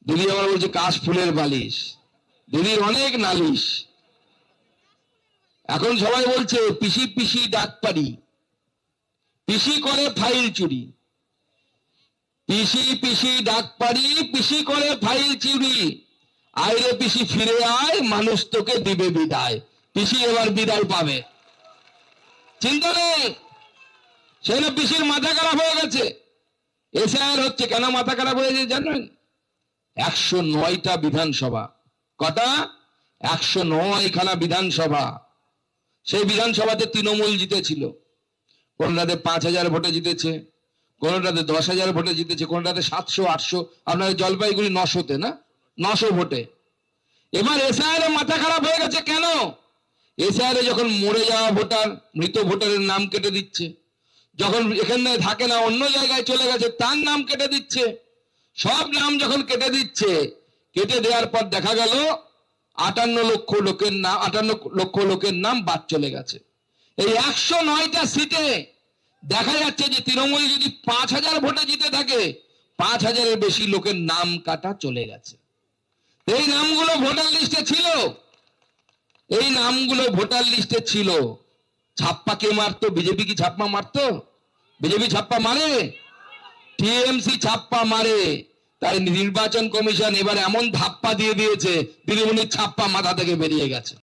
দিদি আমার বলছে কাশ ফুলের বালিশ, দিদির অনেক নালিশ। এখন সবাই বলছে পিসি পিসি ডাক পারি, পিসি করে ফাইল চুরি, পিসি পিসি ডাক পারি, পিসি করে ফাইল চুরি, আইরে পিসি ফিরে আয়, মানুষ তোকে দিবে বিদায়। পিসি এবার বিদায় পাবে, চিন্তা নেই। সেই না পিসির মাথা খারাপ হয়ে গেছে, এসআইআর হচ্ছে। কেন মাথা খারাপ হয়েছে জানেন? 109টা বিধানসভা, কটা? 109খানা বিধানসভা। সেই বিধানসভাতে তৃণমূল জিতেছিল, কোনটাতে 5000 ভোটে জিতেছে, কোনটাতে 10,000 ভোটে জিতেছে, কোনটাতে 700 800, আপনাদের জলপাইগুড়ি 900তে না, 900 ভোটে। এবার এসআইআর মাথা খারাপ হয়ে গেছে। কেন? এসআইআর যখন মরে যাওয়া ভোটার, মৃত ভোটারের নাম কেটে দিচ্ছে, যখন এখানে থাকে না অন্য জায়গায় চলে গেছে তার নাম কেটে দিচ্ছে, সব নাম যখন কেটে দিচ্ছে, কেটে দেওয়ার পর দেখা গেল 58 লক্ষ লোকের নাম, 58 লক্ষ লোকের নাম বাদ চলে গেছে। এই 109টা সিটে দেখা যাচ্ছে যে তৃণমূল যদি 5000 ভোটে জিতে থাকে, 5000-এর বেশি লোকের নাম কাটা চলে গেছে। এই নামগুলো ভোটার লিস্টে ছিল, এই নামগুলো ভোটার লিস্টে ছিল। ছাপ্পা কে মারতো? বিজেপি কি ছাপ্পা মারতো? বিজেপি ছাপ্পা মারে? টিএমসি ছাপ্পা মারে। তাই নির্বাচন কমিশন এবার এমন ধাপ্পা দিয়ে দিয়েছে, দিদিমণির ছাপ্পা মাথা থেকে বেরিয়ে গেছে।